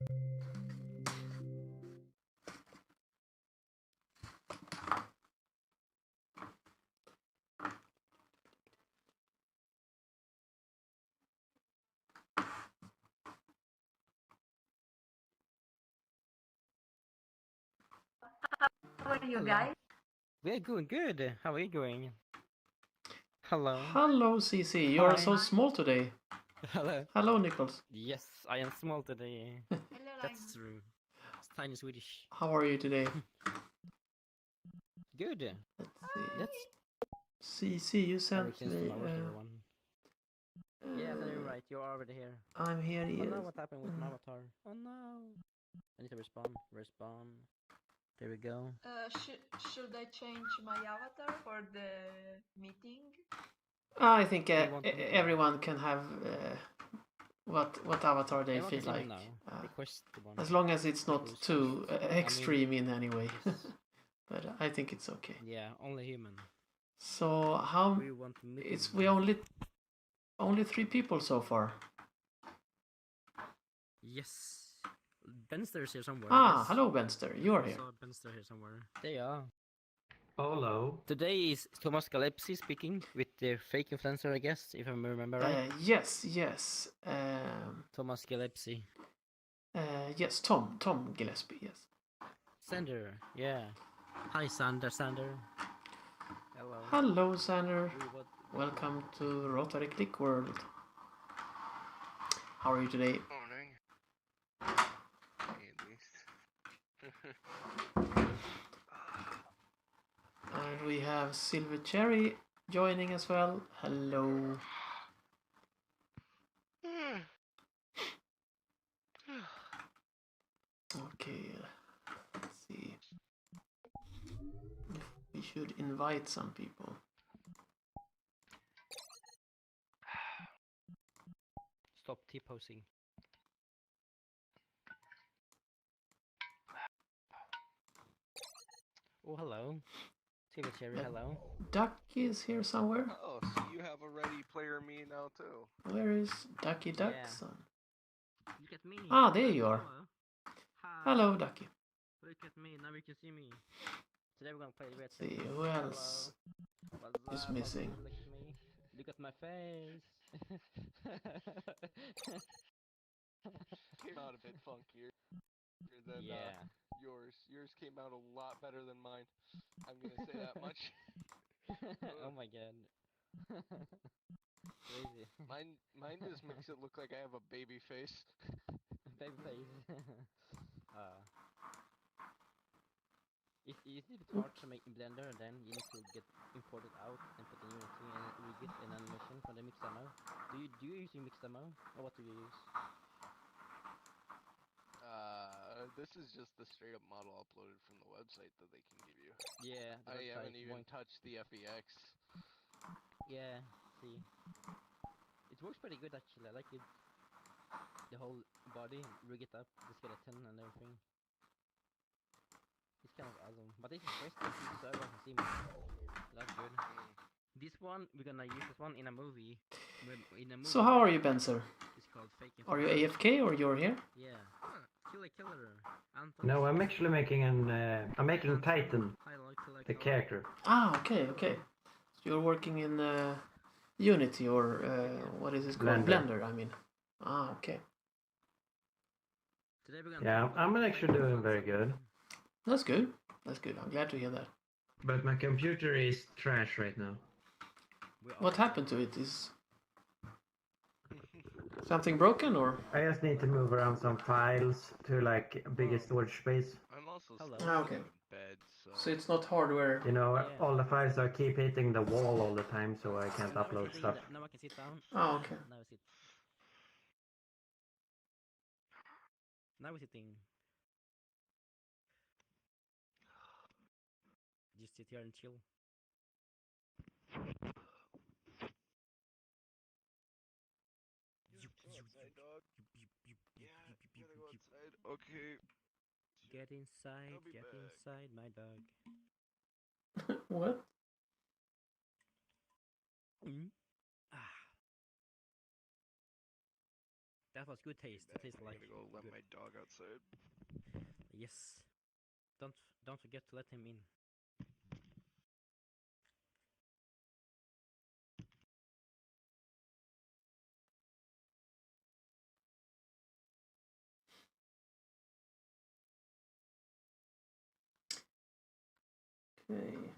How are you guys? We're doing good. How are you doing? Hello. Hello, CC. You are so small today. Hello. Hello, Nichols. Yes, I am small today. Hello, That's true. It's tiny Swedish. How are you today? Good. Let's see. That's CC, you sent me. one. Yeah, you're right. You're already here. I'm here. Oh Yes. no, what happened with my avatar? Oh no. I need to respawn. Respawn. There we go. should I change my avatar for the meeting? I think You want me to- everyone can have what avatar they Everyone feel can see me like. now. Request the one. As long as it's not Who's too extreme in any way. Yes. But I think it's okay. Yeah, only human. So how? We want meeting. It's we only 3 people so far. Yes. Benster's here somewhere. Ah, yes. hello Benster. You are I here. saw Benster here somewhere. There you are. Hello. Today is Thomas Galepsi speaking with the fake influencer, I guess, if I remember right. Yes. Thomas Galepsi. Yes, Tom Gillespie. Yes. Sander, yeah. Hi, Sander. Hello. Hello, Sander. Welcome to Rotary.click world. How are you today? Morning. At least. And we have Silver Cherry joining as well. Hello. Okay, let's see. We should invite some people. Stop T-posing. Oh, hello. Silver Cherry, hello. Ducky is here somewhere. Oh, so you have a Ready Player Me now too. Where is Ducky Yeah. Duckson? Look at me. Ah, there you are. Hello. Hello, Ducky. Look at me, now you can see me. Today we're gonna play Red. Let's see, who else is missing? Look at me. Look at my face. Came out a bit funkier than yours. Yours came out a lot better than mine. I'm gonna say that much. Oh my god. Crazy. Mine just makes it look like I have a baby face. Baby face. It's a bit hard to make in Blender, and then you need to get imported out and put in Unity, and we get an animation for the mix demo. Do you use mix demo, or what do you use? This is just the straight up model uploaded from the website that they can give you. Yeah. I haven't even touched the FEX. Yeah, see. It works pretty good actually, I like it. The whole body, rig it up, the skeleton and everything. It's kind of awesome. But this is first person so everyone can see me. That's good. This one, we're gonna use this one in a movie. So how are you, Benzer? It's called Fake Are you AFK or you're here? Yeah. Killer. Anton. No, I'm actually making I'm making Titan, the character. Ah, okay. So you're working in Unity or what is it called? Blender, I mean. Ah, okay. Yeah, I'm actually doing very good. That's good. I'm glad to hear that. But my computer is trash right now. What happened to it? Is something broken or? I just need to move around some files to like a bigger storage space. I'm also okay. in bed, so it's not hardware. You know, all the files are keep hitting the wall all the time, so I can't upload stuff. Now I can sit down. Oh, okay. Now I sit. Now we're sitting. Just sit here and chill. outside, dog. Yeah, gotta go outside. Okay. Get inside, my dog. What? That was good taste. It tastes I'm like gonna go let good. my dog outside. Yes. Don't forget to let him in. Okay.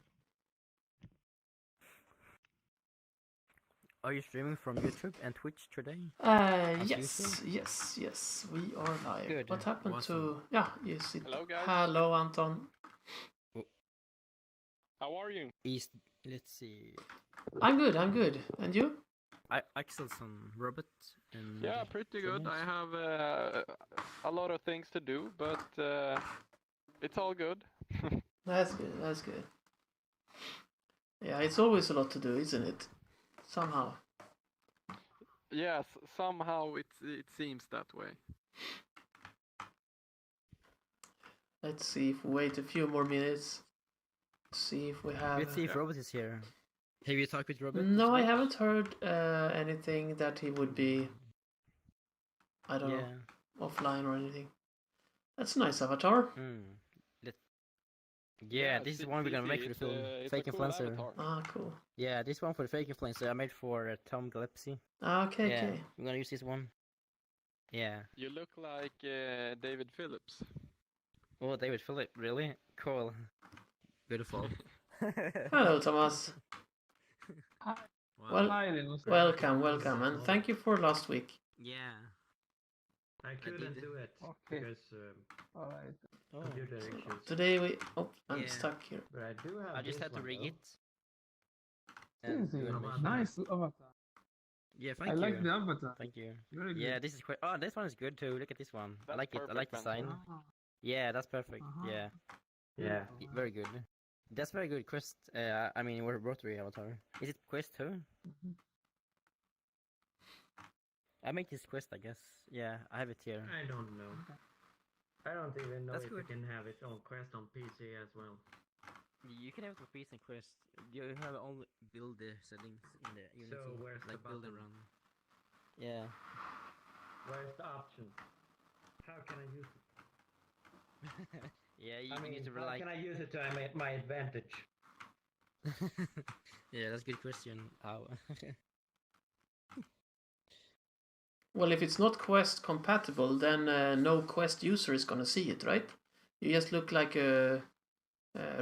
Are you streaming from YouTube and Twitch today? Yes, we are live. Good. What happened Awesome. to... Yeah, you see. Hello, guys. Hello, Anton. How are you? Let's see. I'm good. And you? Axelson, Robert, and Yeah, pretty good. I have a lot of things to do, but it's all good. That's good. Yeah, it's always a lot to do, isn't it? Somehow. Yes, somehow it seems that way. Let's see if we wait a few more minutes. See if we have... let's see if Robert is here. Have you talked with Robert? No, I haven't heard anything that he would be... I don't know, offline or anything. That's a nice avatar. Yeah, this is one we're gonna make for the film. Fake influencer. Ah, cool. Yeah, this one for the fake influencer I made for Tom Gillespie. Ah, okay, yeah, okay. I'm gonna use this one. Yeah. You look like David Phillips. Oh, David Phillips, really? Cool. Beautiful. Hello, Thomas. Hi. Well, Hi, Linus. welcome, and thank you for last week. Yeah. I couldn't do it Okay. because Alright. computer issues. Today we... Oh, I'm Yeah. stuck here. But I do have I just this had to one, rig though. it. And Easy. do animation. Nice avatar. Yeah, thank I you. like the avatar. Thank you. Very good. Yeah, this is quite. Oh, this one is good too. Look at this one. I That's like it. I like the perfect, sign. Benson. Ah, Yeah, that's perfect. Uh-huh. Yeah, Yeah. very good. That's very good. Quest. I mean, we're Rotary avatar. Is it Quest too? Mhm. I make this Quest, I guess. Yeah, I have it here. I don't know. I don't even know That's if good. you can have it on Quest on PC as well. You can have it for Peace and Quest. You have only build the settings in the Unity, So where's the like build and button? run. Yeah. Where's the option? How can I use it? Yeah, you I mean, need to how rely. can I use it to my advantage? Yeah, that's a good question. How? Well, if it's not Quest compatible, then no Quest user is gonna see it, right? You just look like a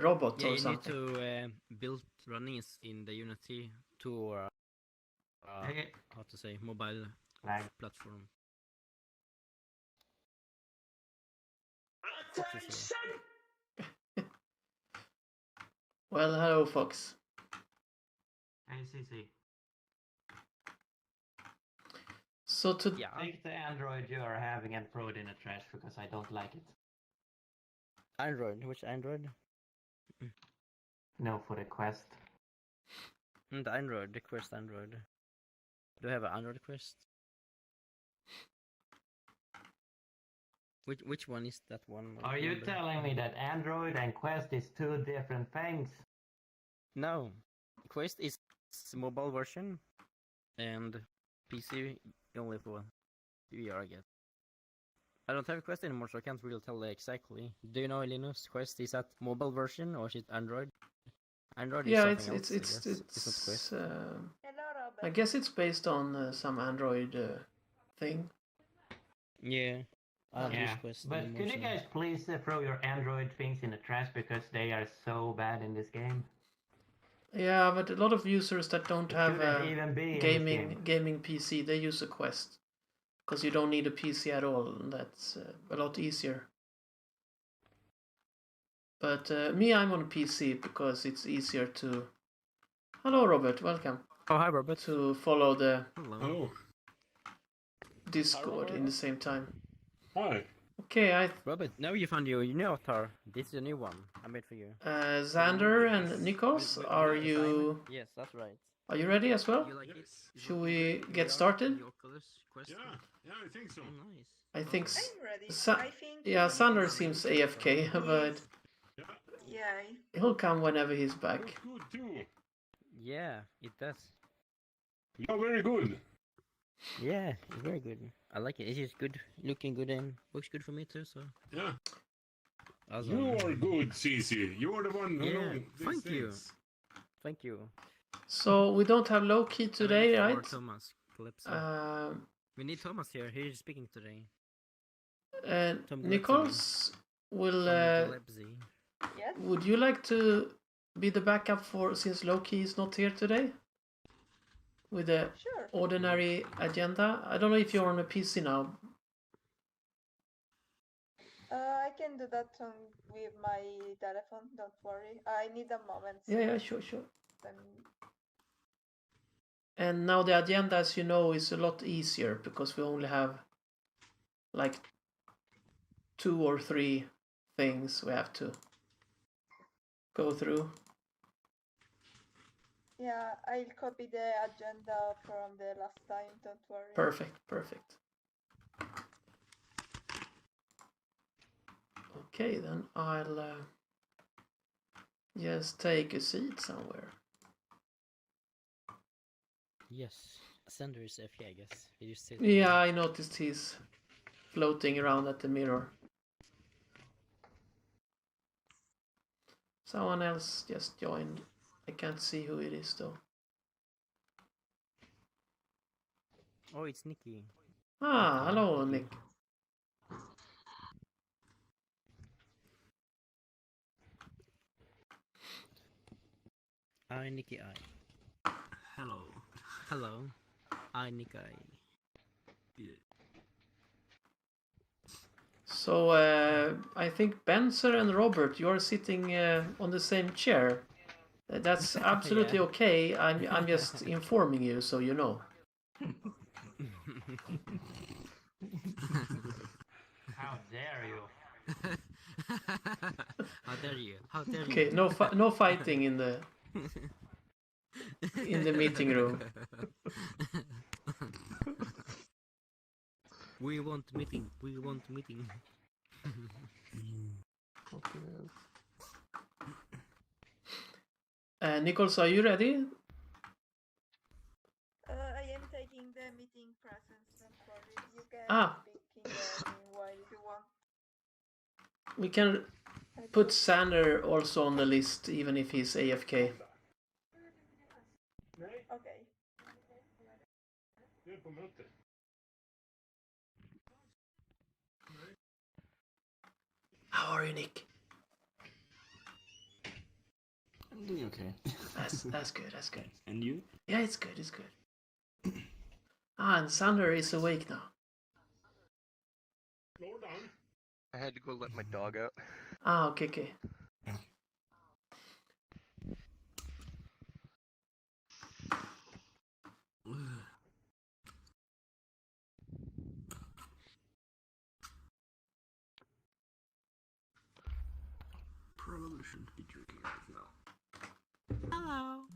robot Yeah, or you need something. to build running in the Unity to Hey, how to say mobile lag. platform. Well, hello, Fox. Hey, CC. So to Yeah. Take the Android you are having and throw it in the trash because I don't like it. Android. Which Android? No, for the Quest. The Android. The Quest Android. Do you have an Android Quest? Which one is that one? Are you Remember? telling me that Android and Quest is two different things? No. Quest is mobile version, and PC only for VR, I guess. I don't have a Quest anymore, so I can't really tell exactly. Do you know, Linus? Quest is that mobile version or is it Android? Android is yeah, something else, I guess. It's not Quest. Hello, Robert. I guess it's based on some Android thing. Yeah. I don't use Yeah, Quest but anymore, could you so- guys please throw your Android things in the trash because they are so bad in this game? Yeah, but a lot of users that don't It have shouldn't a even be in this game. gaming PC, they use a Quest because you don't need a PC at all. And that's a lot easier. But me, I'm on a PC because it's easier to. Hello, Robert. Welcome. Oh, hi, Robert. To follow the Hello. Discord in the same time. Hi. Okay, Robert, now you found your new avatar. This is a new one I made for you. Xander and Nikos, are you Yes, that's right. are you ready as well? You like it? Yes. Should we get started? The Oculus Quest? Yeah, I think so. Oh, nice. I think. I'm ready. Sa- I think. Yeah, Sander seems AFK, but Yeah, Yeah. he'll come whenever he's back. looks good too. Yeah, it does. Yeah, very good. Yeah, it's very good. I like it. It is good, looking good, and looks good for me too. So Yeah. awesome. You are good, Cici. You are the one who Yeah, knows these thank you. things. Thank you. So we don't have Loki today, For right? Thomas Calypso. Um, We need Thomas here. He's speaking today. and Tom Nichols will. Calypso. Yes. Would you like to be the backup for since Loki is not here today? With the Sure. ordinary agenda. I don't know if you're on a PC now. I can do that with my telephone. Don't worry. I need a moment. Yeah, sure. Then- And now the agenda, as you know, is a lot easier because we only have like 2 or 3 things we have to go through. Yeah, I'll copy the agenda from the last time. Don't worry. Perfect. Okay, then I'll just take a seat somewhere. Yes. Sender is FK, I guess. He just sits Yeah, I noticed he's floating around at the mirror. Someone else just joined. I can't see who it is though. Oh, it's Nikki. Ah, hello, Nick. I Nikki I. Hello. I Nikki I. So I think Benzer and Robert, you are sitting on the same chair. That's absolutely Yeah. okay. I'm just informing you so you know. How dare you? How dare you? How dare you? Okay, no fighting in the meeting room. We want meeting. We want meeting. Nichols, are you ready? I am taking the meeting presence. Don't worry. You can speak in the meanwhile if you want. We can put Sander also on the list, even if he's AFK. Okay. How are you, Nick? I'm doing okay. That's good. And you? Yeah, it's good. And Sander is awake now. I had to go let my dog out. Okay. Probably shouldn't be drinking right now. Hello.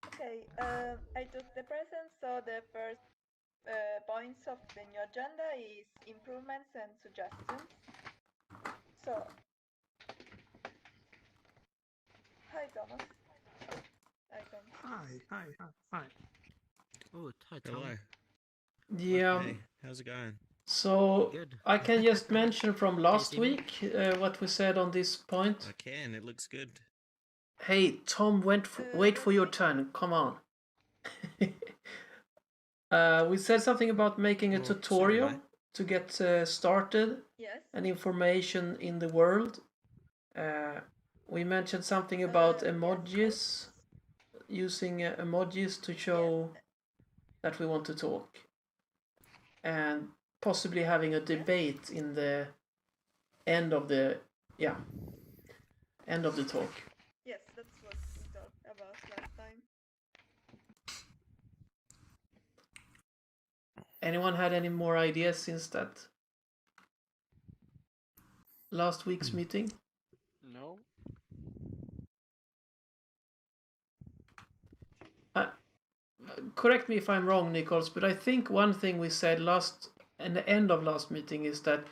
Okay. I took the presence. So the first points of the new agenda is improvements and suggestions. So, hi Thomas. Hi. Oh, hi Tom. Hello. Yeah. Hey, how's it going? So Good. I can just mention from last see me? week what we said on this point. I can. It looks good. Hey, Tom, wait for your turn. Come on. We said something about making a Oh, tutorial sorry, mate. to get started Yes. and information in the world. We mentioned something about emojis, using emojis to show that we want to talk, and possibly having a debate in the end of the talk. Yes, that's what we talked about last time. Anyone had any more ideas since that last week's meeting? No. Correct me if I'm wrong, Nichols, but I think one thing we said in the end of last meeting is that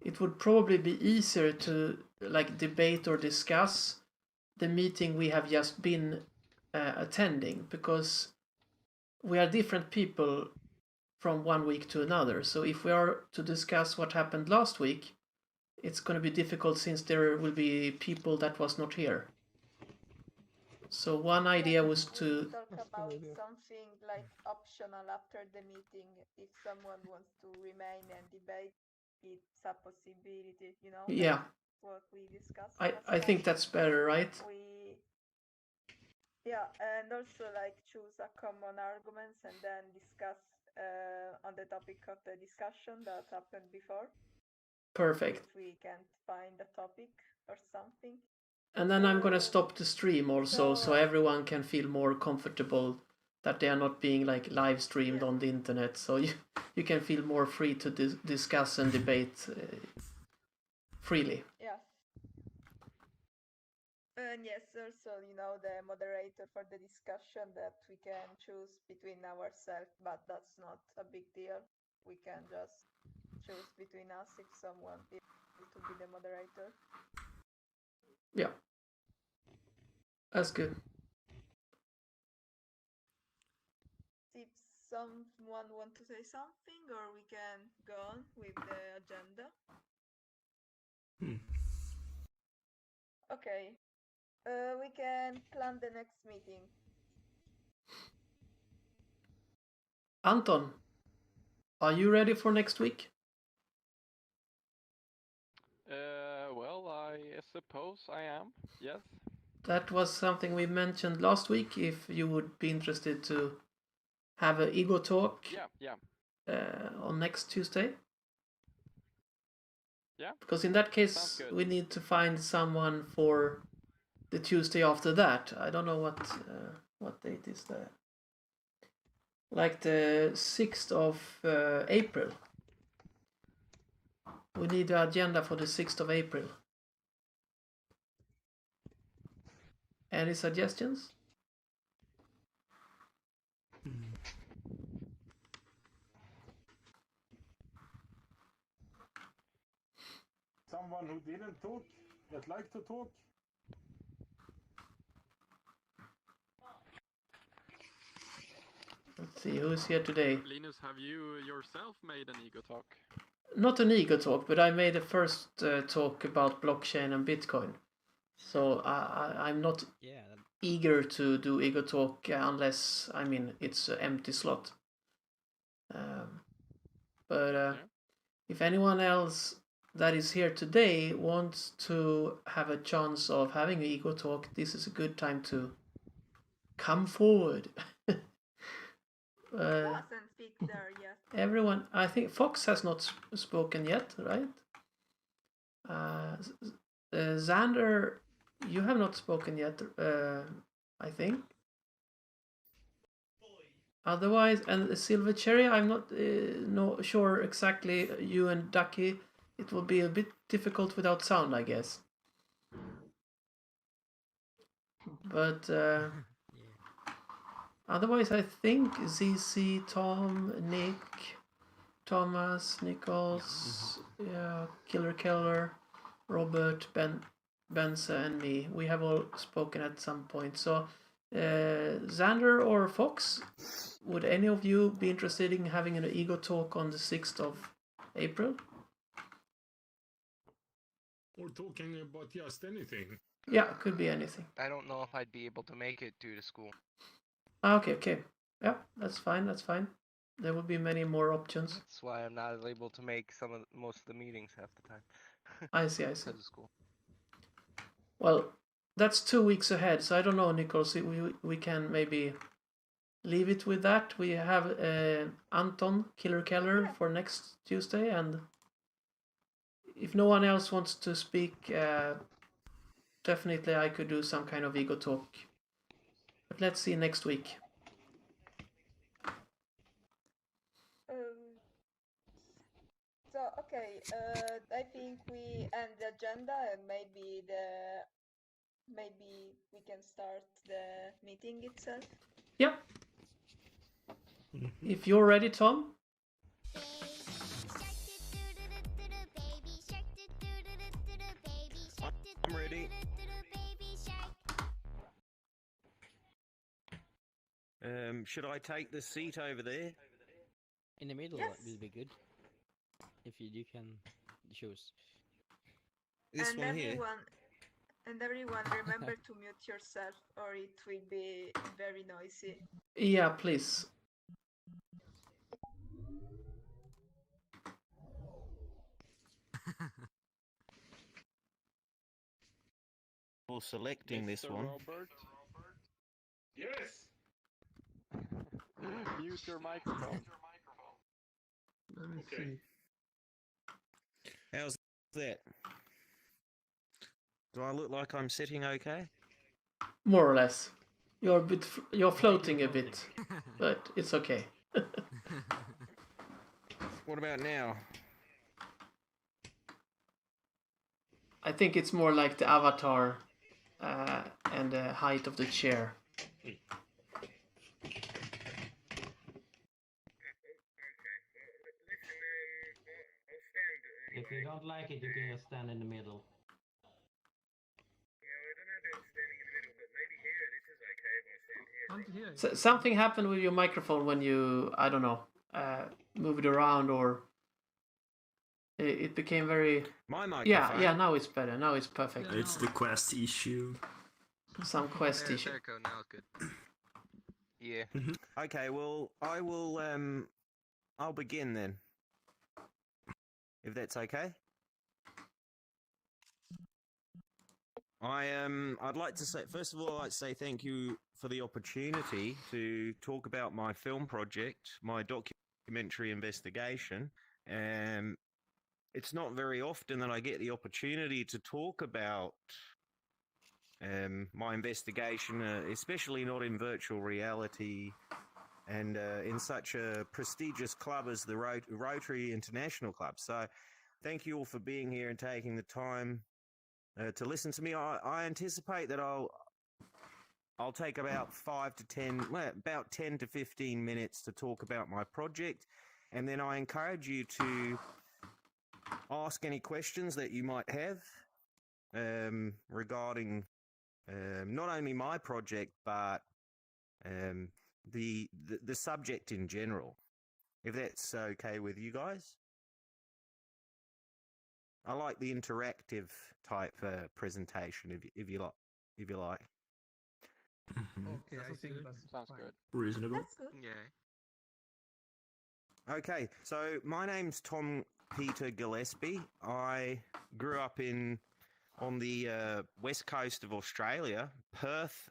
it would probably be easier to like debate or discuss the meeting we have just been attending, because we are different people from one week to another. So if we are to discuss what happened last week, it's going to be difficult since there will be people that was not here. So one idea was to talk about something like optional after the meeting. If someone wants to remain and debate, it's a possibility, you know? Yeah. Like what we discussed. I think that's better, right? Yeah, and also like choose a common arguments and then discuss on the topic of the discussion that happened before. Perfect. If we can't find a topic or something. And then I'm gonna stop the stream also, so everyone can feel more comfortable that they are not being like live streamed on the internet. So you can feel more free to discuss and debate freely. Yes. And yes, also, you know, the moderator for the discussion that we can choose between ourselves, but that's not a big deal. We can just choose between us if someone is able to be the moderator. Yeah. That's good. If someone want to say something, or we can go on with the agenda. Okay. We can plan the next meeting. Anton, are you ready for next week? Well, I suppose I am. Yes. That was something we mentioned last week. If you would be interested to have an ego talk. Yeah. On next Tuesday. Yeah. Because in that case, we need to find someone for the Tuesday after that. I don't know what date is that. Like the 6th of April. We need the agenda for the 6th of April. Any suggestions? Someone who didn't talk, that liked to talk. Let's see, who's here today? Linus, have you yourself made an ego talk? Not an ego talk, but I made a first talk about blockchain and Bitcoin. So I'm not eager to do ego talk unless, I mean, it's an empty slot. But if anyone else that is here today wants to have a chance of having an ego talk, this is a good time to come forward. Hasn't speak there yet. Everyone, I think Fox has not spoken yet, right? Xander, you have not spoken yet, I think. Otherwise, and Silver Cherry, I'm not sure exactly. You and Ducky, it will be a bit difficult without sound, I guess. But otherwise, I think ZC, Tom, Nick, Thomas, Nichols, Killer Keller, Robert, Benza, and me. We have all spoken at some point. So, Xander or Fox, would any of you be interested in having an ego talk on the 6th of April? Or talking about just anything. Yeah, could be anything. I don't know if I'd be able to make it due to school. Okay. Yeah, that's fine. There will be many more options. That's why I'm not able to make most of the meetings half the time. I see. Because of school. Well, that's 2 weeks ahead, so I don't know, Nichols. We can maybe leave it with that. We have Anton, Killer Keller, for next Tuesday, and if no one else wants to speak, definitely I could do some kind of ego talk. But let's see next week. So okay, I think we end the agenda and maybe we can start the meeting itself. Yep. If you're ready, Tom. I'm ready. Should I take the seat over there? In the middle Yes. will be good. If you can choose. This And one here. everyone remember to mute yourself or it will be very noisy. Yeah, please. For selecting this one. Robert, Yes. mute your microphone. Let me Okay. see. How's that? Do I look like I'm sitting okay? More or less. You're floating a bit, but it's okay. What about now? I think it's more like the avatar and the height of the chair. If you don't like it, you can just stand in the middle. Can't hear you. So, something happened with your microphone when you, I don't know, moved around, or it became very... My microphone? Yeah, now it's better. Now it's perfect. Yeah. It's the Quest issue. Some Quest issue. There you go, now it's good. Yeah. Okay, well, I'll begin then. If that's okay. I'd like to say, first of all, I'd like to say thank you for the opportunity to talk about my film project, my documentary investigation. It's not very often that I get the opportunity to talk about my investigation, especially not in virtual reality and in such a prestigious club as the Rotary International Club. So thank you all for being here and taking the time to listen to me. I anticipate that I'll take about 10 to 15 minutes to talk about my project, and then I encourage you to ask any questions that you might have regarding not only my project but the subject in general, if that's okay with you guys. I like the interactive type presentation, if you like. Okay, I think good. that's Sounds fine. good. Reasonable. That's good. Yeah. Okay, so my name's Tom Peter Gillespie. I grew up on the west coast of Australia, Perth.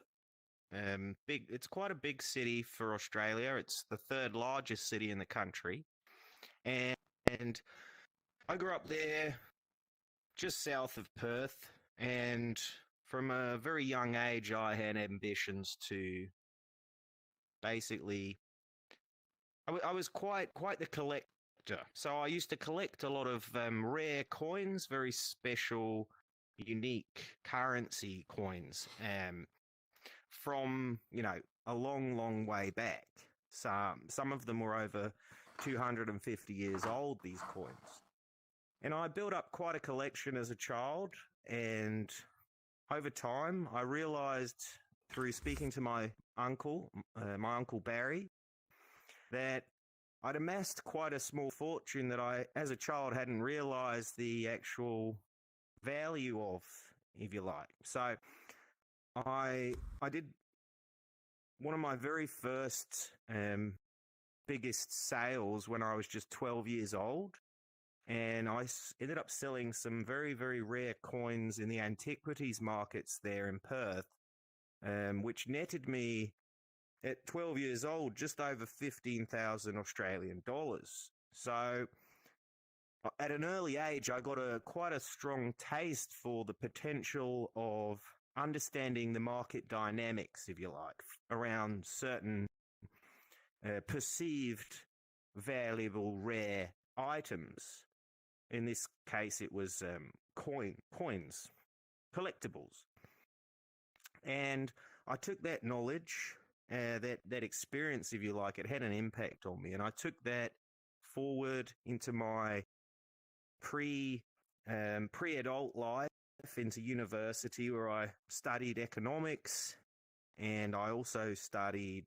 It's quite a big city for Australia. It's the third largest city in the country, and I grew up there, just south of Perth, and from a very young age, I had ambitions to basically. I was quite the collector. So I used to collect a lot of rare coins, very special, unique currency coins, from a long way back. Some of them were over 250 years old, these coins. And I built up quite a collection as a child, and over time I realized through speaking to my uncle Barry, that I'd amassed quite a small fortune that I, as a child, hadn't realized the actual value of, if you like. So I did one of my very first biggest sales when I was just 12 years old, and I ended up selling some very, very rare coins in the antiquities markets there in Perth, which netted me at 12 years old just over 15,000 Australian dollars. So at an early age, I got quite a strong taste for the potential of understanding the market dynamics, if you like, around certain perceived valuable rare items. In this case, it was coins, collectibles. And I took that knowledge, that experience, if you like, it had an impact on me. And I took that forward into my pre-adult life, into university, where I studied economics, and I also studied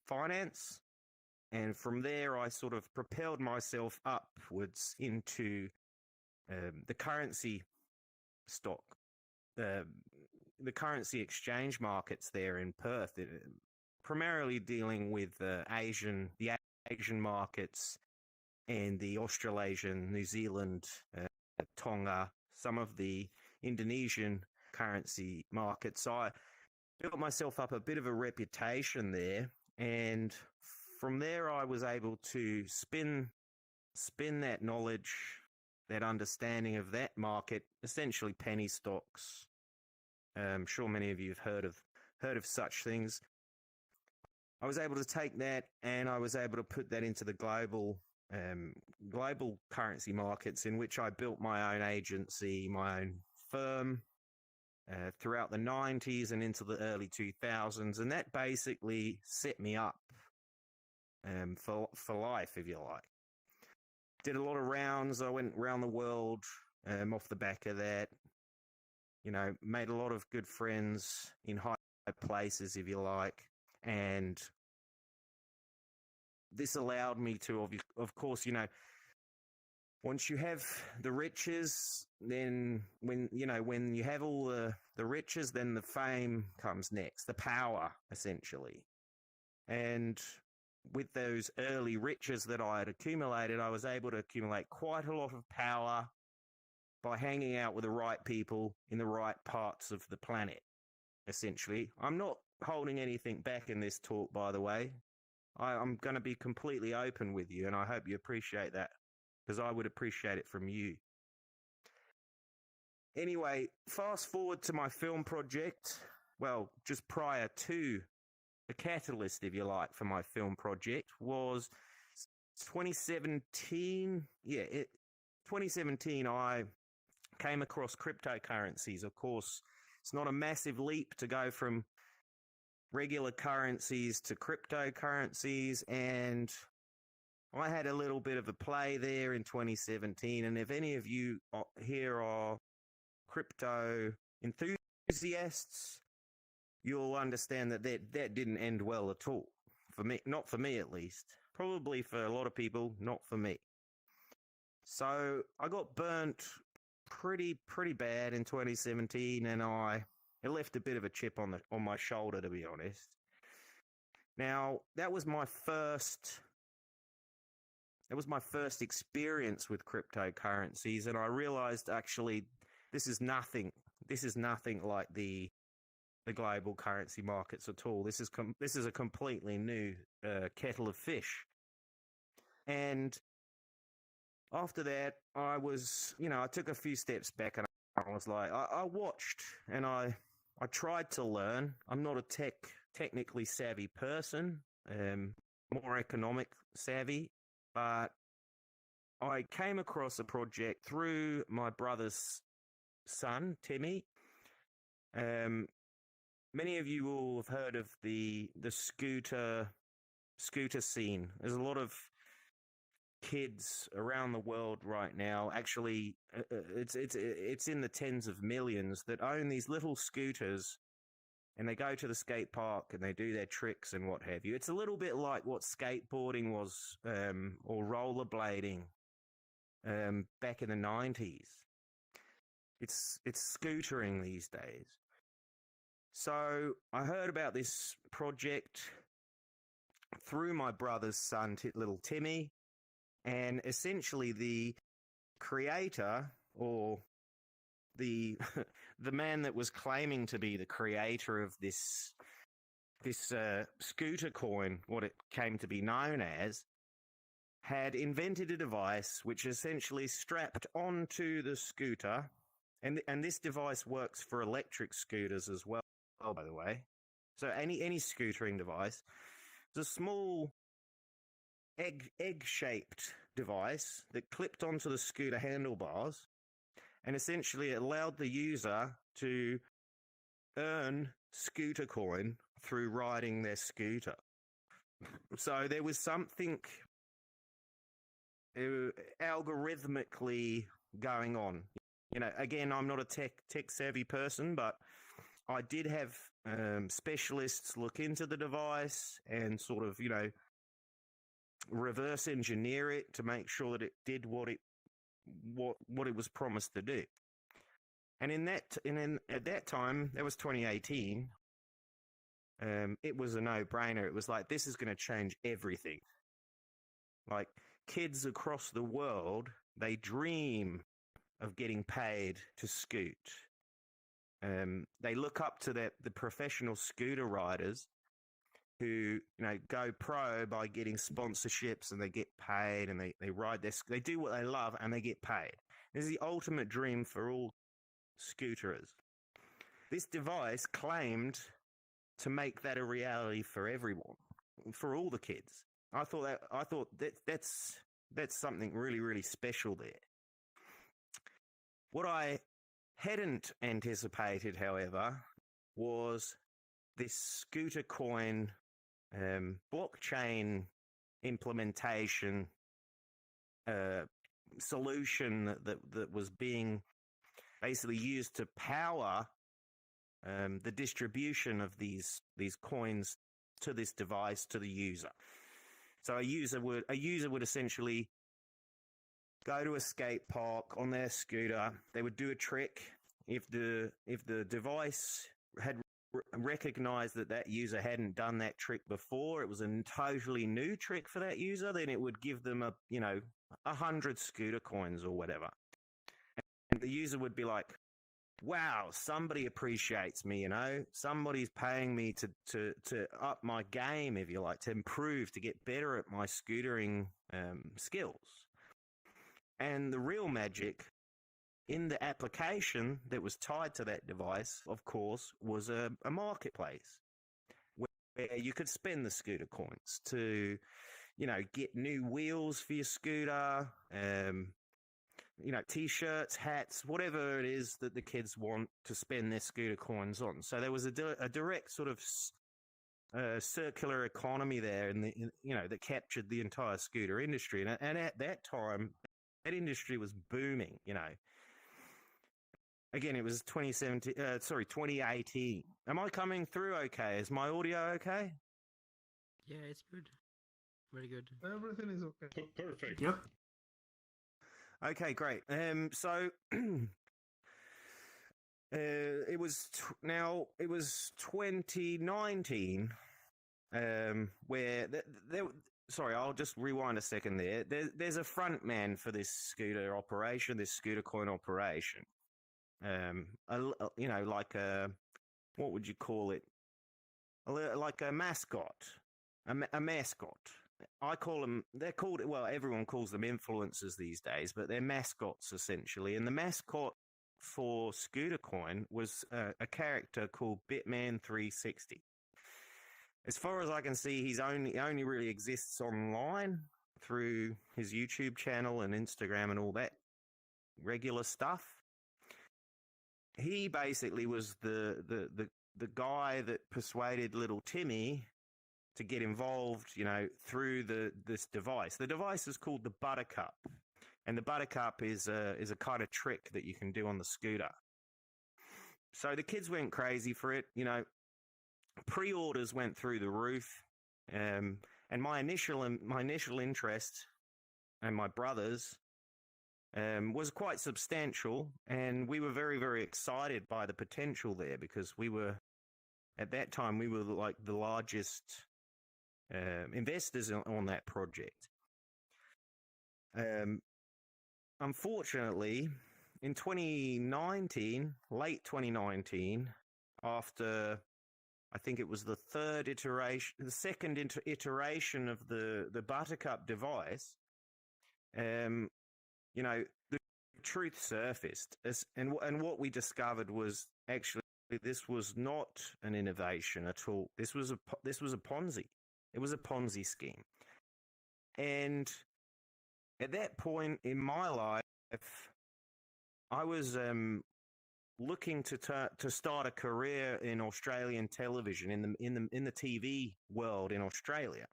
finance. And from there, I sort of propelled myself upwards into the currency stock, the currency exchange markets there in Perth, primarily dealing with the Asian markets and the Australasian, New Zealand, Tonga, some of the Indonesian currency markets. So I built myself up a bit of a reputation there, and from there I was able to spin that knowledge, that understanding of that market, essentially penny stocks. I'm sure many of you have heard of such things. I was able to take that and I was able to put that into the global currency markets, in which I built my own agency, my own firm throughout the 90s and into the early 2000s, and that basically set me up for life, if you like. Did a lot of rounds. I went around the world off the back of that. You know, made a lot of good friends in high places, if you like, and this allowed me to, of course, you know, once you have the riches, then when you have all the riches, then the fame comes next, the power, essentially. And with those early riches that I had accumulated, I was able to accumulate quite a lot of power by hanging out with the right people in the right parts of the planet, essentially. I'm not holding anything back in this talk, by the way. I'm going to be completely open with you, and I hope you appreciate that, because I would appreciate it from you. Anyway, fast forward to my film project. Well, just prior to the catalyst, if you like, for my film project was 2017. 2017, I came across cryptocurrencies. Of course, it's not a massive leap to go from regular currencies to cryptocurrencies, and I had a little bit of a play there in 2017. And if any of you here are crypto enthusiasts, you'll understand that didn't end well at all. For me, not for me at least. Probably for a lot of people, not for me. So I got burnt pretty bad in 2017, and it left a bit of a chip on my shoulder, to be honest. Now, that was my first experience with cryptocurrencies, and I realized actually this is nothing like the global currency markets at all. This is a completely new kettle of fish. And after that, I was, I took a few steps back, and I was like, I watched and I tried to learn. I'm not a technically savvy person, more economic savvy, but I came across a project through my brother's son, Timmy. Many of you will have heard of the scooter scene. There's a lot of kids around the world right now. Actually, it's in the tens of millions that own these little scooters, and they go to the skate park and they do their tricks and what have you. It's a little bit like what skateboarding was, or rollerblading, back in the 90s. It's scootering these days. So I heard about this project through my brother's son, little Timmy, and essentially the creator, or the the man that was claiming to be the creator of this scooter coin, what it came to be known as, had invented a device which essentially strapped onto the scooter, and this device works for electric scooters as well, by the way. So any scootering device. It's a small egg-shaped device that clipped onto the scooter handlebars, and essentially it allowed the user to earn scooter coin through riding their scooter. So there was something algorithmically going on. Again, I'm not a tech savvy person, but I did have specialists look into the device and sort of, reverse engineer it to make sure that it did what it was promised to do. And at that time, that was 2018. It was a no-brainer. It was like, this is going to change everything. Like, kids across the world, they dream of getting paid to scoot. They look up to the professional scooter riders who, go pro by getting sponsorships, and they get paid, and they ride they do what they love and they get paid. This is the ultimate dream for all scooterers. This device claimed to make that a reality for everyone, for all the kids. I thought that's something really, really special there. What I hadn't anticipated, however, was this scooter coin blockchain implementation solution that was being basically used to power the distribution of these coins to this device, to the user. So a user would essentially go to a skate park on their scooter. They would do a trick. If the device had recognized that user hadn't done that trick before, it was a totally new trick for that user, then it would give them 100 scooter coins or whatever. And the user would be like, wow, somebody appreciates me, somebody's paying me to up my game, if you like, to improve, to get better at my scootering skills. And the real magic in the application that was tied to that device, of course, was a marketplace where you could spend the scooter coins to, get new wheels for your scooter, T-shirts, hats, whatever it is that the kids want to spend their scooter coins on. So there was a direct sort of circular economy there, that captured the entire scooter industry. And at that time, that industry was booming. Again, it was 2018. Am I coming through okay? Is my audio okay? Yeah, it's good. Very good. Everything is okay. Perfect. Yep. Okay, great. So it was 2019 where sorry, I'll just rewind a second there. There's a front man for this scooter operation, this scooter coin operation. Like what would you call it? Like a mascot, a mascot. I call them, everyone calls them influencers these days, but they're mascots essentially. And the mascot for Scooter Coin was a character called Bitman360. As far as I can see, he only really exists online through his YouTube channel and Instagram and all that regular stuff. He basically was the guy that persuaded little Timmy to get involved, through this device. The device is called the Buttercup, and the Buttercup is a kind of trick that you can do on the scooter. So the kids went crazy for it. Pre-orders went through the roof, and my initial interest and my brother's was quite substantial, and we were very, very excited by the potential there, because at that time we were like the largest investors on that project. Unfortunately, in 2019, late 2019, after I think it was the second iteration of the Buttercup device, the truth surfaced, and what we discovered was actually this was not an innovation at all. This was a Ponzi. It was a Ponzi scheme. And at that point in my life, I was looking to start a career in Australian television, in the TV world in Australia,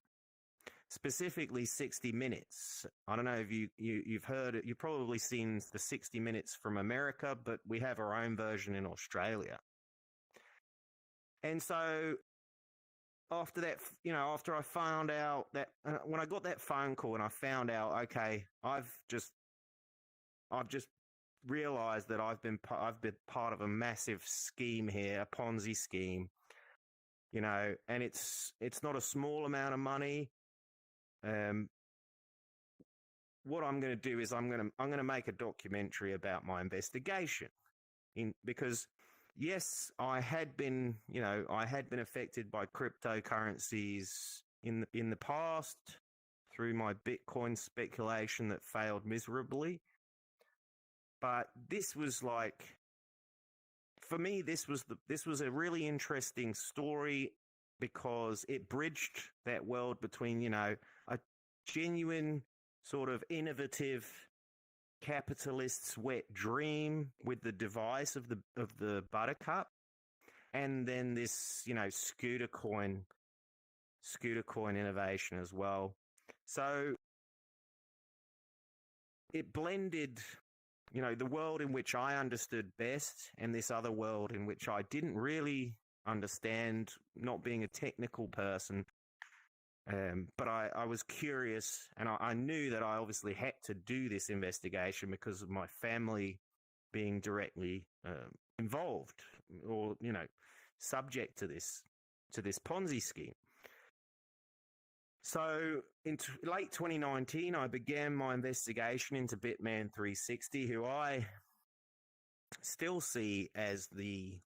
specifically 60 Minutes. I don't know if you've heard it. You've probably seen the 60 Minutes from America, but we have our own version in Australia. And so after that, after I found out that when I got that phone call and I found out, okay, I've just realized that I've been part of a massive scheme here, a Ponzi scheme, and it's not a small amount of money. What I'm going to do is I'm going to make a documentary about my investigation, because yes, I had been affected by cryptocurrencies in the past through my Bitcoin speculation that failed miserably. But this was like, for me, this was a really interesting story because it bridged that world between, a genuine sort of innovative capitalist's wet dream with the device of the buttercup, and then this, scooter coin innovation as well. So it blended, the world in which I understood best and this other world in which I didn't really understand, not being a technical person. But I was curious, and I knew that I obviously had to do this investigation because of my family being directly involved or, subject to this Ponzi scheme. So in late 2019, I began my investigation into Bitman360, who I still see as the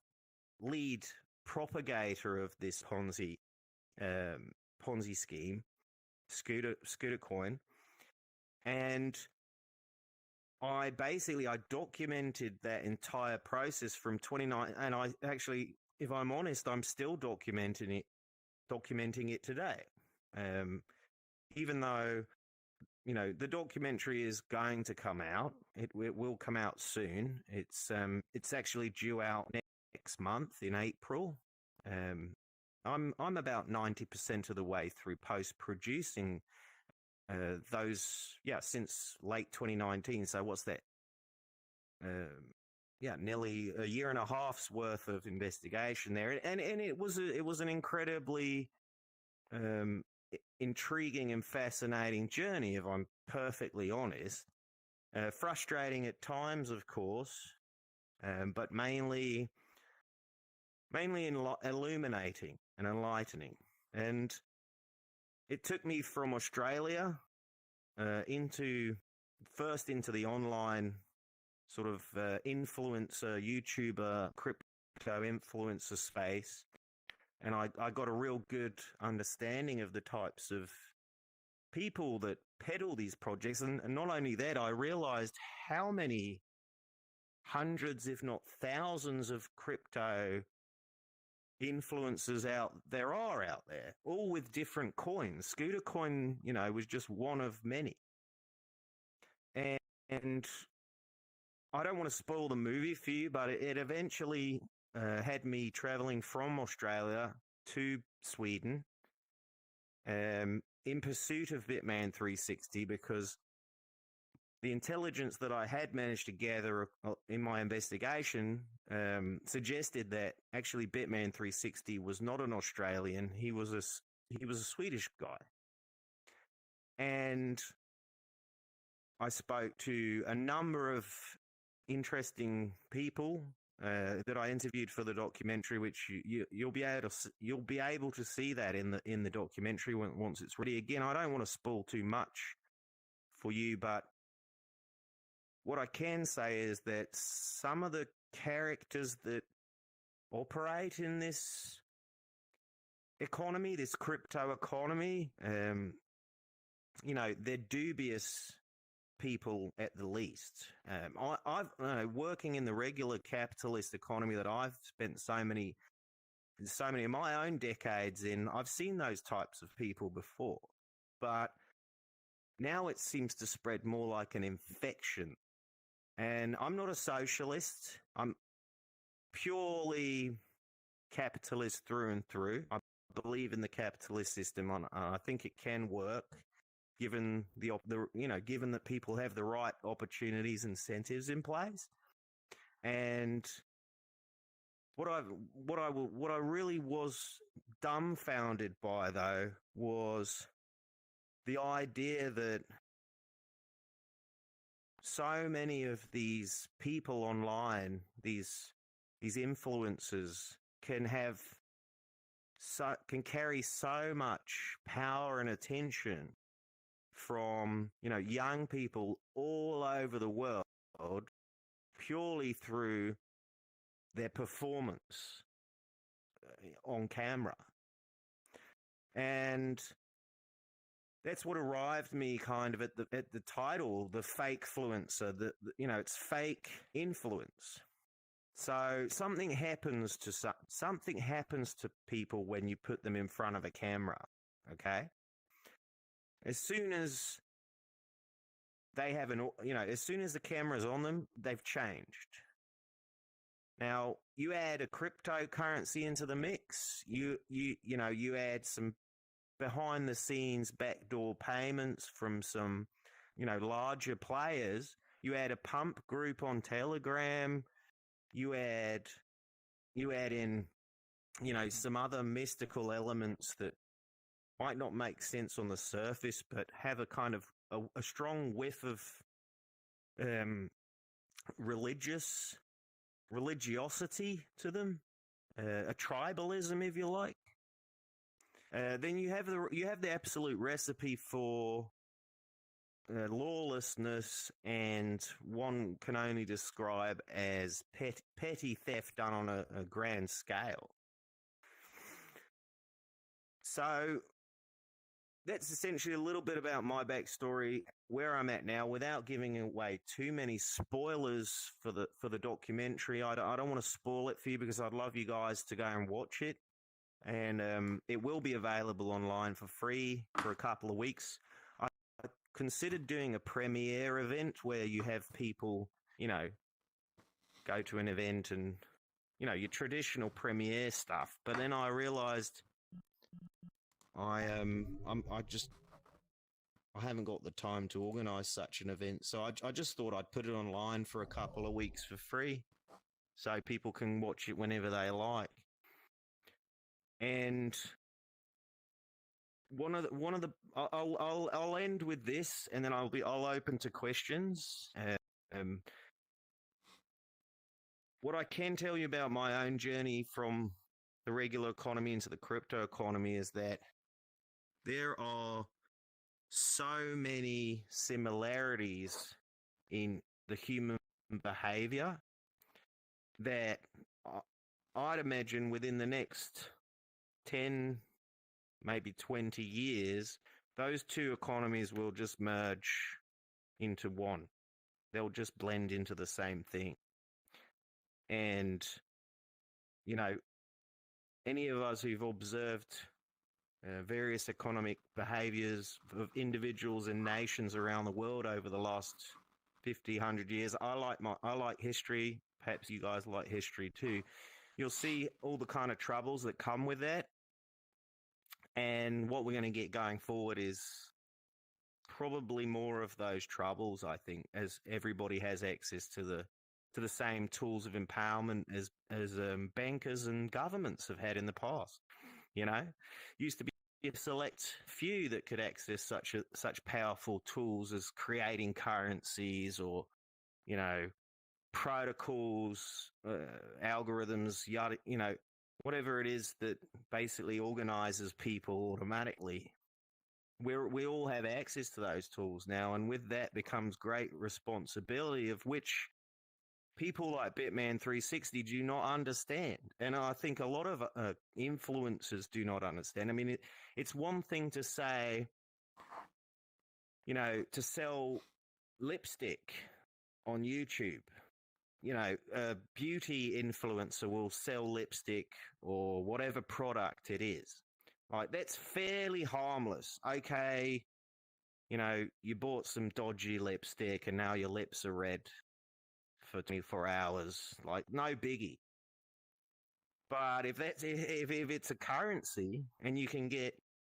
lead propagator of this Ponzi scheme, scooter coin. And I documented that entire process from 29, and I actually, if I'm honest, I'm still documenting it today. Even though, the documentary is going to come out, it will come out soon. It's actually due out next month in April. I'm about 90% of the way through post-producing those, since late 2019. So what's that? Nearly a year and a half's worth of investigation there, and it was an incredibly intriguing and fascinating journey, if I'm perfectly honest. Frustrating at times, of course, but mainly illuminating and enlightening. And it took me from Australia into the online sort of influencer, YouTuber, crypto influencer space. And I got a real good understanding of the types of people that peddle these projects. And not only that, I realized how many hundreds, if not thousands, of crypto influencers there are out there, all with different coins. Scooter coin, was just one of many. And I don't want to spoil the movie for you, but it eventually had me traveling from Australia to Sweden in pursuit of Bitman360, because the intelligence that I had managed to gather in my investigation suggested that actually Bitman360 was not an Australian. He was a Swedish guy. And I spoke to a number of interesting people that I interviewed for the documentary, which you'll be able to see that in the documentary once it's ready. Again, I don't want to spoil too much for you, but what I can say is that some of the characters that operate in this economy, this crypto economy, they're dubious people at the least. I've working in the regular capitalist economy that I've spent so many of my own decades in, I've seen those types of people before, but now it seems to spread more like an infection. And I'm not a socialist. I'm purely capitalist through and through. I believe in the capitalist system. I think it can work, given given that people have the right opportunities, incentives in place. And What I really was dumbfounded by, though, was the idea that so many of these people online, these influencers, can carry so much power and attention from, young people all over the world purely through their performance on camera. And that's what arrived me kind of at the title, the fake influencer. It's fake influence. So something happens to people when you put them in front of a camera. Okay. As soon as they have as soon as the camera's on them, they've changed. Now, you add a cryptocurrency into the mix, you add some behind the scenes backdoor payments from some, larger players, you add a pump group on Telegram, you add in, some other mystical elements that might not make sense on the surface, but have a kind of a strong whiff of religiosity to them, a tribalism, if you like. Then you have the absolute recipe for lawlessness, and one can only describe as petty theft done on a grand scale. So that's essentially a little bit about my backstory, where I'm at now, without giving away too many spoilers for the documentary. I don't want to spoil it for you because I'd love you guys to go and watch it. And it will be available online for free for a couple of weeks. I considered doing a premiere event where you have people, go to an event and, your traditional premiere stuff. But then I realized I haven't got the time to organize such an event. So I just thought I'd put it online for a couple of weeks for free so people can watch it whenever they like. And I'll end with this, and then I'll open to questions. What I can tell you about my own journey from the regular economy into the crypto economy is that there are so many similarities in the human behavior that I'd imagine within the next 10, maybe 20 years, those two economies will just merge into one. They'll just blend into the same thing. And, any of us who've observed various economic behaviors of individuals and nations around the world over the last 50, 100 years, I like history. Perhaps you guys like history too. You'll see all the kind of troubles that come with that. And what we're going to get going forward is probably more of those troubles, I think, as everybody has access to the same tools of empowerment as bankers and governments have had in the past. Used to be a select few that could access such powerful tools as creating currencies or, protocols, algorithms, yada, whatever it is that basically organizes people automatically. We all have access to those tools now, and with that becomes great responsibility, of which people like Bitman360 do not understand. And I think a lot of influencers do not understand. I mean, it's one thing to say, to sell lipstick on YouTube. A beauty influencer will sell lipstick or whatever product it is. Like, that's fairly harmless. Okay, you bought some dodgy lipstick and now your lips are red for 24 hours. Like, no biggie. But if it's a currency and you can get,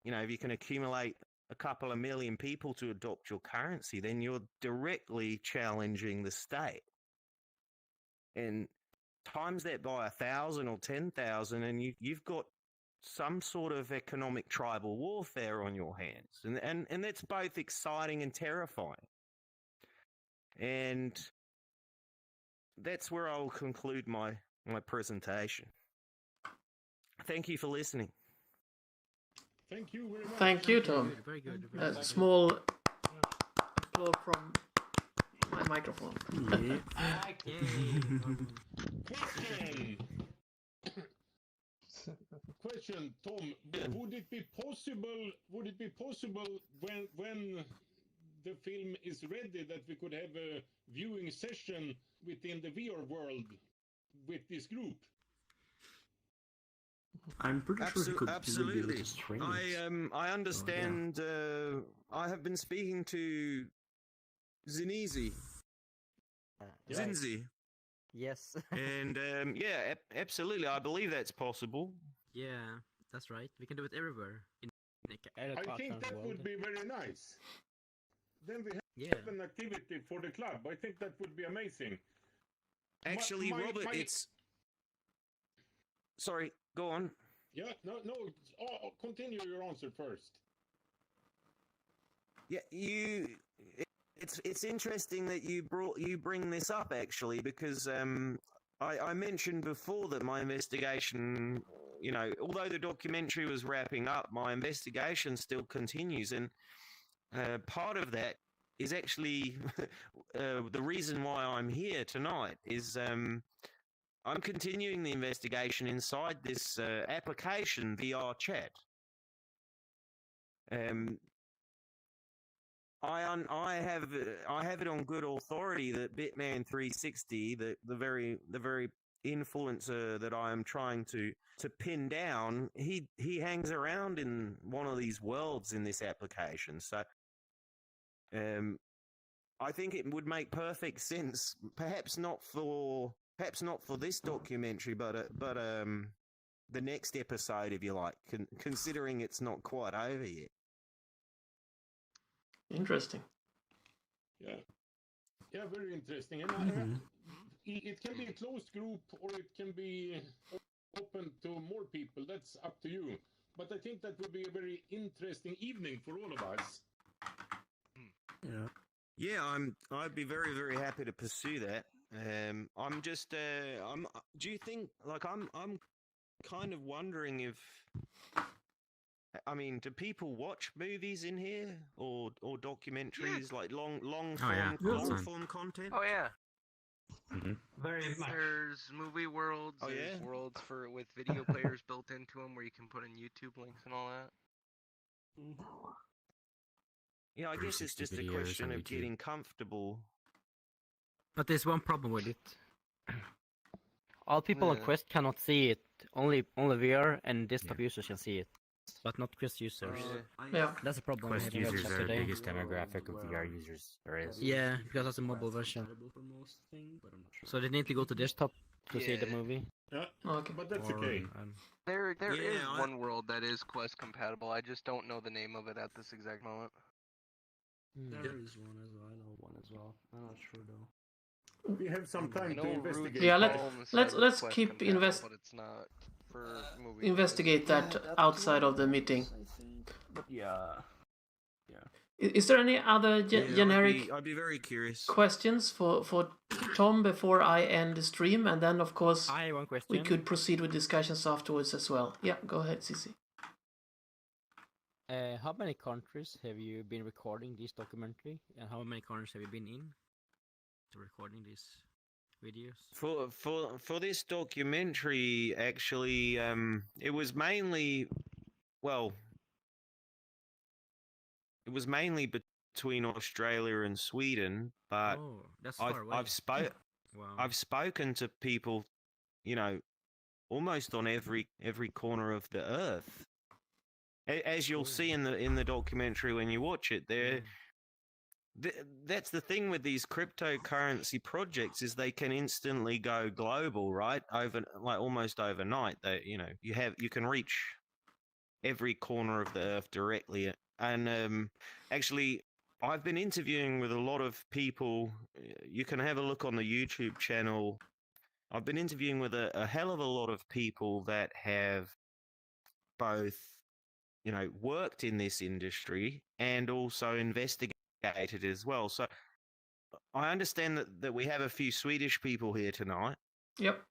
if you can accumulate a couple of million people to adopt your currency, then you're directly challenging the state. And times that by 1,000 or 10,000, and you've got some sort of economic tribal warfare on your hands, and that's both exciting and terrifying. And that's where I'll conclude my presentation. Thank you for listening. Thank you very much. Thank you, Tom. Very good. A small applause from my microphone. Question, Tom. Would it be possible when the film is ready that we could have a viewing session within the VR world with this group? I'm pretty sure he could Absolutely. stream I understand. I have been speaking to Zinzi. Zinzi. Yes. And yeah, absolutely. I believe that's possible. Yeah, that's right. We can do it everywhere. I think that would be very nice. Then we have an activity for the club. I think that would be amazing. Actually, Robert, it's... Sorry, go on. Yeah, no. Continue your answer first. Yeah, It's interesting that you bring this up, actually, because I mentioned before that my investigation, although the documentary was wrapping up, my investigation still continues, and part of that is actually the reason why I'm here tonight is I'm continuing the investigation inside this application, VR Chat. I have it on good authority that Bitman 360, the very influencer that I am trying to pin down, he hangs around in one of these worlds in this application. So I think it would make perfect sense, perhaps not for this documentary, but the next episode, if you like, considering it's not quite over yet. Interesting. Yeah, very interesting. And it can be a closed group or it can be open to more people. That's up to you. But I think that would be a very interesting evening for all of us. Yeah, I'd be very, very happy to pursue that. I'm just do you think, like, I'm kind of wondering if, I mean, do people watch movies in here or documentaries, like long form content? Oh yeah. Very much. There's movie worlds. There's worlds with video players built into them where you can put in YouTube links and all that. Yeah, I guess it's just a question of getting comfortable. But there's one problem with it. All people on Quest cannot see it. Only VR and desktop users can see it, but not Quest users. That's a problem. Quest users are the biggest demographic of VR users there is. Yeah, because that's a mobile version. So they need to go to desktop to see the movie. Yeah, okay. But that's okay. There is one world that is Quest compatible. I just don't know the name of it at this exact moment. There is one as well. I know one as well. I'm not sure though. We have some time to investigate. Yeah, let's keep investigate that outside of the meeting. Yeah. Is there any other generic I'd be very curious. questions for Tom before I end the stream, and then of course I have one question. We could proceed with discussions afterwards as well. Yeah, go ahead, Cici. How many countries have you been recording this documentary, and how many countries have you been in to recording these videos? For this documentary, actually, it was mainly between Australia and Sweden, but that's far away. I've spoken to people, almost on every corner of the earth. As you'll see in the documentary when you watch it, that's the thing with these cryptocurrency projects is they can instantly go global, right? Almost overnight. You can reach every corner of the earth directly. And actually, I've been interviewing with a lot of people. You can have a look on the YouTube channel. I've been interviewing with a hell of a lot of people that have both, worked in this industry and also investigated as well. So I understand that we have a few Swedish people here tonight. Yep.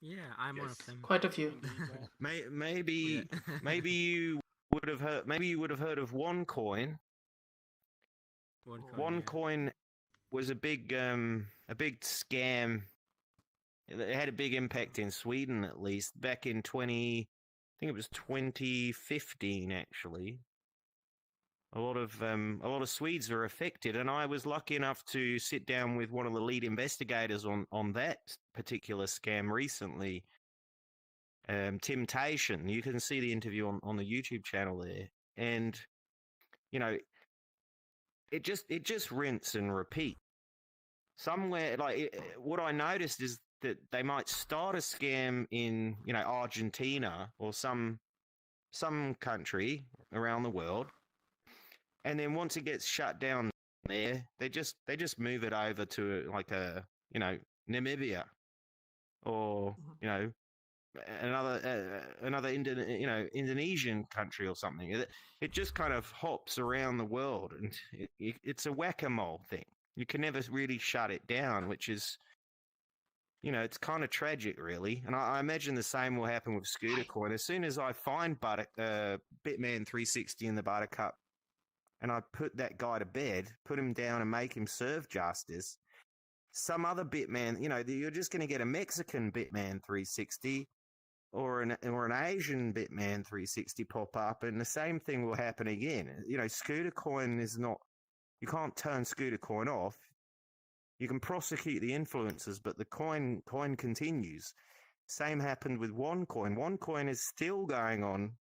Yeah, I'm one of them. Quite a few. Maybe you would have heard. Maybe you would have heard of OneCoin. OneCoin was a big scam. It had a big impact in Sweden, at least back in 2015, actually. A lot of Swedes are affected, and I was lucky enough to sit down with one of the lead investigators on that particular scam recently. Temptation. You can see the interview on the YouTube channel there, and it just rinse and repeat. Somewhere, what I noticed is that they might start a scam in Argentina or some country around the world, and then once it gets shut down there, they just move it over to Namibia or another Indonesian country or something. It just kind of hops around the world, and it's a whack-a-mole thing. You can never really shut it down, which is, it's kind of tragic, really. And I imagine the same will happen with Scooter Coin. As soon as I find Bitman 360 in the Buttercup, and I put that guy to bed, put him down and make him serve justice, some other Bitman, you're just going to get a Mexican Bitman 360 or an Asian Bitman 360 pop up, and the same thing will happen again. Scooter Coin is not. You can't turn Scooter Coin off. You can prosecute the influencers, but the coin continues. Same happened with OneCoin. OneCoin is still going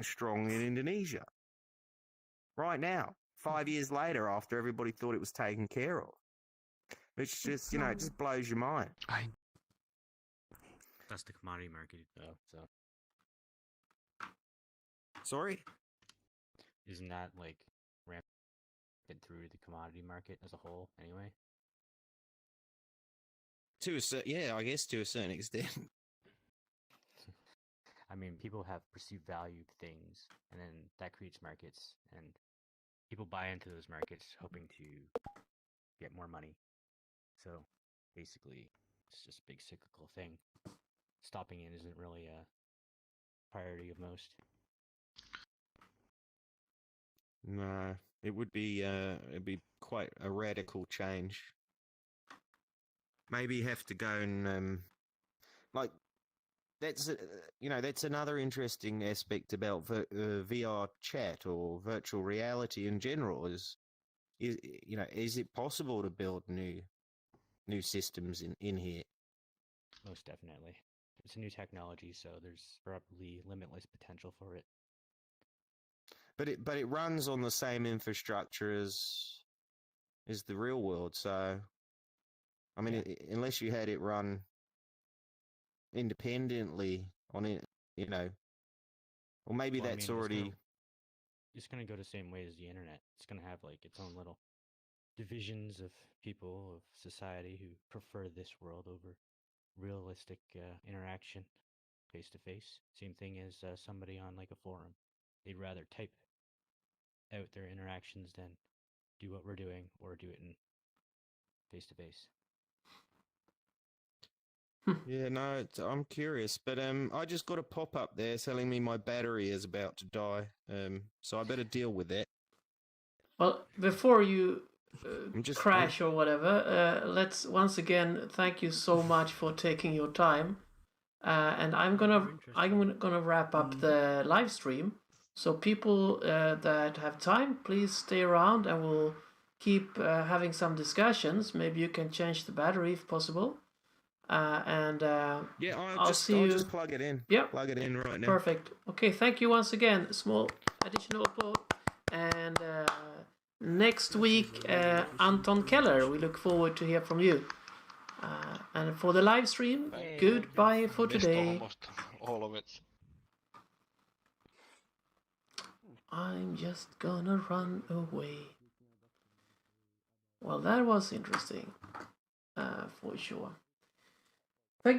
strong in Indonesia. Right now, 5 years later, after everybody thought it was taken care of. Which just, it just blows your mind. That's the commodity market, though, so. Sorry? Isn't that, rampant through the commodity market as a whole, anyway? I guess to a certain extent. I mean, people have perceived value to things, and then that creates markets, and people buy into those markets hoping to get more money. So, basically, it's just a big cyclical thing. Stopping it isn't really a priority of most. No, it'd be quite a radical change. Maybe you have to go and that's another interesting aspect about VR chat or virtual reality in general. Is it possible to build new systems in here? Most definitely. It's a new technology, so there's probably limitless potential for it. But it runs on the same infrastructure as the real world. So, I mean, unless you had it run independently on it, or maybe that's already. It's gonna go the same way as the internet. It's gonna have its own little divisions of people of society who prefer this world over realistic interaction face to face. Same thing as somebody on a forum. They'd rather type out their interactions than do what we're doing or do it in face to face. Yeah, no, I'm curious, but I just got a pop up there telling me my battery is about to die. So I better deal with that. Well, before you crash or whatever, let's once again thank you so much for taking your time. And I'm gonna wrap up the live stream. So people that have time, please stay around, and we'll keep having some discussions. Maybe you can change the battery if possible. I'll just plug it in. Yeah, plug it in right now. Perfect. Okay, thank you once again. Small additional applause. And next week, Anton Keller. We look forward to hear from you. And for the live stream, goodbye for today. Almost all of it. I'm just gonna run away. Well, that was interesting, for sure.